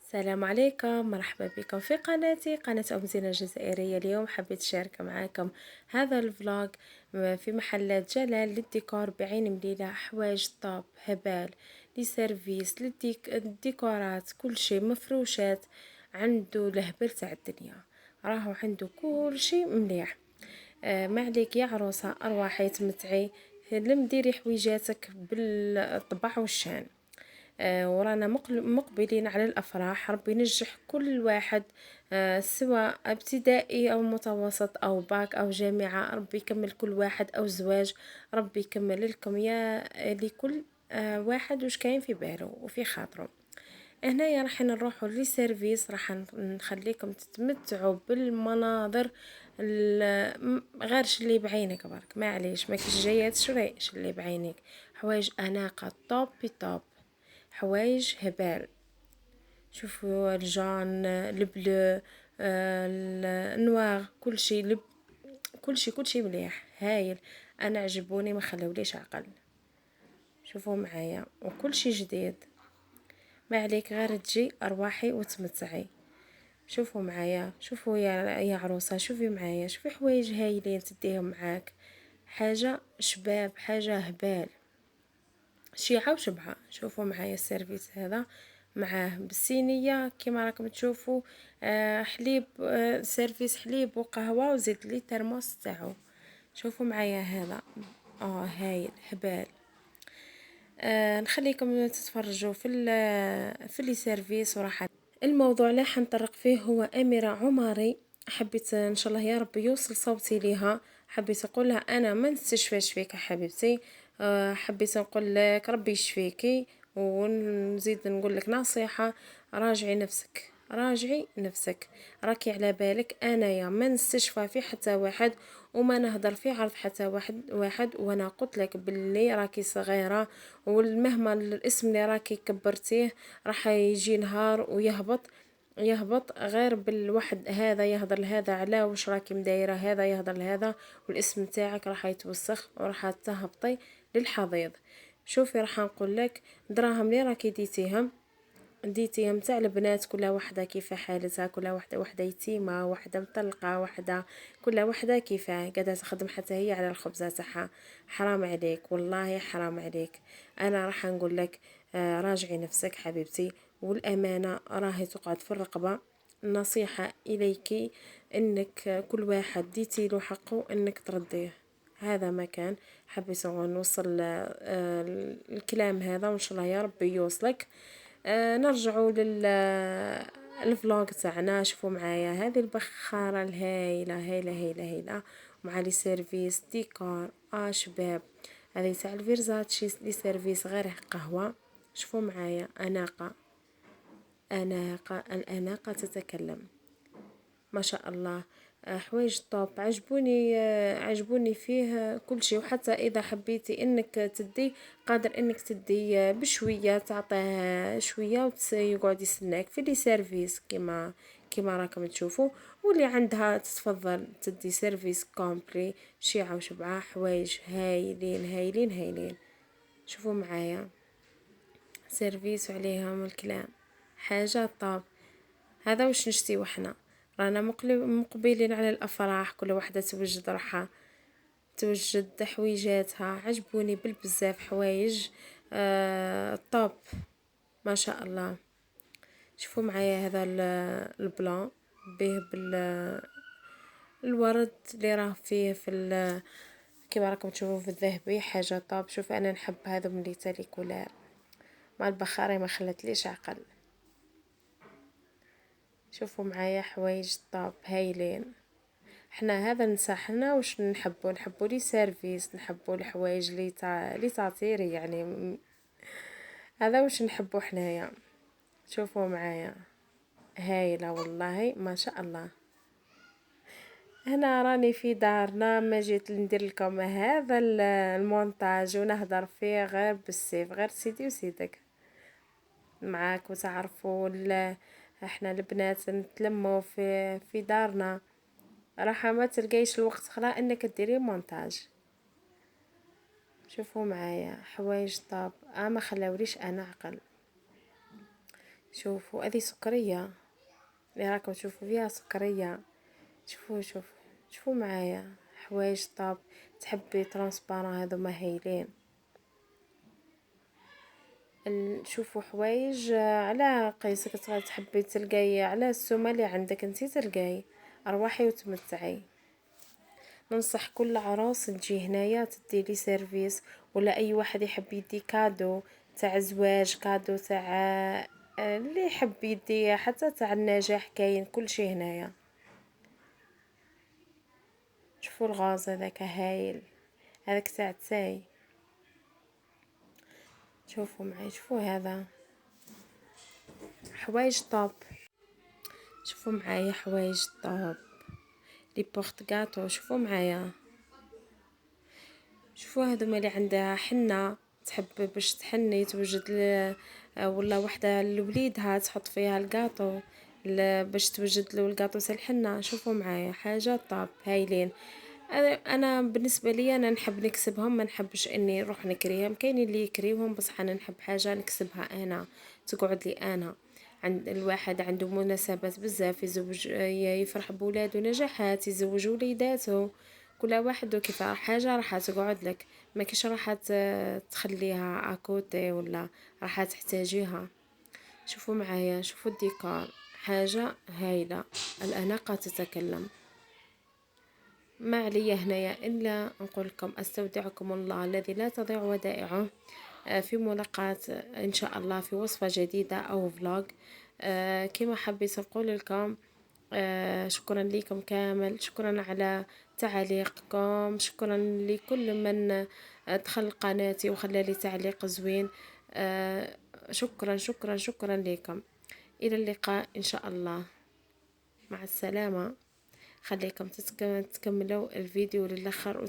السلام عليكم، مرحبا بكم في قناتي قناة أم زينة الجزائرية. اليوم حبيت أشارك معاكم هذا الفلوج في محلات جلال للديكور بعين مليلة. حوايج طاب هبال لي سيرفيس الديكورات، كل شيء مفروشات عنده لهبل تاع الدنيا. راهو عنده كل شيء مليح. ما عليك يا عروسة أرواحي تمتعي لمديري حويجاتك بالطبع والشان. ورانا مقبلين على الأفراح. ربي ينجح كل واحد، سواء ابتدائي أو متوسط أو باك أو جامعة. ربي يكمل كل واحد أو زواج. ربي يكمل لكم يا لكل واحد وش كاين في باله وفي خاطره. هنايا راح نروحوا للسيرفيس، راح نخليكم تتمتعوا بالمناظر غيرش اللي بعينك برك. معليش ماكش جاية تشري اللي بعينك. حوايج أناقة توب توب، حوايج هبال. شوفوا الجان البلو، النوار، كل شي مليح هايل. انا عجبوني ما خلوليش عقل. شوفوا معايا وكل شي جديد. ما عليك غير تجي ارواحي وتمتعي. شوفوا معايا، شوفوا يا عروسه، شوفي معايا، شوفي حوايج هايلين تديهم معاك. حاجه شباب، حاجه هبال، شيعة وشبعة. شوفوا معايا السيرفيس هذا معاه بالصينية كما راكم تشوفوا. حليب، سيرفيس حليب وقهوة وزيت لي ترموس تاعو. شوفوا معايا هذا، هايل هبال. نخليكم تتفرجوا في لي سيرفيس. وراح الموضوع اللي حنطرق فيه هو أميرة عماري. حبيت ان شاء الله يا ربي يوصل صوتي ليها. حبيت اقول لها انا ما نستشفاش فيك يا حبيبتي. حبيت نقول لك ربي يشفيكي، ونزيد نقول لك نصيحة. راجعي نفسك، راجعي نفسك. راكي على بالك انايا ما نستشفى في حتى واحد، وما نهضر في عرض حتى واحد. وانا قلت لك باللي راكي صغيرة، والمهما الاسم اللي راكي كبرتيه راح يجي نهار ويهبط غير بالواحد هذا يهضر لهذا على وش راكي مدايره، هذا يهضر لهذا، والاسم تاعك راح يتوسخ وراح تهبطي للحضيض. شوفي راح نقول لك دراهم اللي راكي ديتيهم تاع البنات، كل وحده كيف حالتها، كل وحده يتيمه، وحده مطلقه، وحده كل وحده كيف قاعده تخدم حتى هي على الخبزه تاعها. حرام عليك والله حرام عليك. انا راح نقول لك راجعي نفسك حبيبتي، والامانه راهي تقعد في الرقبه. النصيحه اليك انك كل واحد ديتي له حقه انك ترديه. هذا ما كان حبيت نوصل الكلام هذا، وان شاء الله يا ربي يوصلك. نرجعوا الفلوج تاعنا. شوفوا معايا هذه البخارة الهايلة هايلة هايلة هايلة، مع لي سيرفيس ديكور شباب. هذه تاع الفيرزاتشي لي سيرفيس غير قهوة. شوفوا معايا أناقة الأناقة تتكلم ما شاء الله. حوايج طوب عجبوني فيه كل شيء. وحتى اذا حبيتي انك تدي، قادر انك تدي بشويه، تعطيه شويه ويقعد يستناك في لي سيرفيس كما راكم تشوفوا. واللي عندها تتفضل تدي سيرفيس كومبلي شيعة وشبعة. حوايج هايلين هايلين هايلين. شوفوا معايا سيرفيس وعليهم الكلام، حاجة طاب. هذا وش نشتي وحنا رانا مقبلين على الافراح. كل واحدة توجد روحها، توجد حويجاتها. عجبوني بالبزاف حوايج طاب ما شاء الله. شوفوا معايا هذا البلان به الورد اللي راه فيه كما راكم تشوفوا في الذهبي، حاجة طاب. شوف انا نحب هذا من تالي كولار مع البخاري، ما خلتليش عقل. شوفوا معايا حوايج طاب هايلين. احنا هذا نساحنا وش نحبو لي سيرفيس، نحبو الحوايج لي تعطيري يعني. هذا وش نحبو حنايا. شوفوا معايا هايلة والله ما شاء الله. هنا راني في دارنا، ما جيت ندير لكم هذا المونتاج ونهدر فيه غير بالسيف، غير سيدي وسيدك معاك. وتعرفوا احنا البنات نتلموا في دارنا، راح ما تلقايش الوقت خلا انك ديري مونتاج. شوفوا معايا حوايج طاب ما خلاوليش انا عقل. شوفوا هذه سكرية اللي راكم تشوفوا فيها سكرية. شوفوا معايا حوايج طاب تحبي ترانسبارون هذوما هايلين. شوفوا حوايج على قيسك تحبي تلقاي على السومة اللي عندك انتي تلقاي. ارواحي وتمتعي. ننصح كل عروس تجي هنايا تدي لي سيرفيس، ولا اي واحد يحب يدي كادو تاع زواج، كادو تاع اللي يحب يدي، حتى تاع النجاح كاين كل شيء هنايا. شوفوا الغاز هذاك هايل، هذاك تاع تاي. شوفوا معي، شوفوا هذا حوايج طاب. شوفوا معايا حوايج طاب لي بورت غاتو. شوفوا معايا، شوفوا هذوما اللي عندها حنة تحب باش تحني توجد ولا وحده لوليدها تحط فيها الكاطو باش توجد له الكاطو تاع الحنة. شوفوا معايا حاجات طاب هايلين. انا بالنسبه لي انا نحب نكسبهم، ما نحبش اني نروح نكريهم. كاين اللي يكريهم بصح انا نحب حاجه نكسبها انا تقعد لي انا. عند الواحد عنده مناسبات بزاف، يزوج يفرح بولاده نجاحات، يزوج وليداته، كل واحد كيف حاجه راح تقعد لك، ما كيش راح تخليها اكوتي ولا راح تحتاجيها. شوفوا معايا، شوفوا الديكور حاجه هايله. الاناقه تتكلم. ما علي هنايا إلا نقول لكم أستودعكم الله الذي لا تضيع ودائعه. في ملاقاة إن شاء الله في وصفة جديدة أو فلوج. كما حبيت نقول لكم شكرا لكم كامل، شكرا على تعليقكم، شكرا لكل من دخل قناتي وخلى لي تعليق زوين. شكرا شكرا شكرا لكم. إلى اللقاء إن شاء الله. مع السلامة. خليكم تكملوا الفيديو للآخر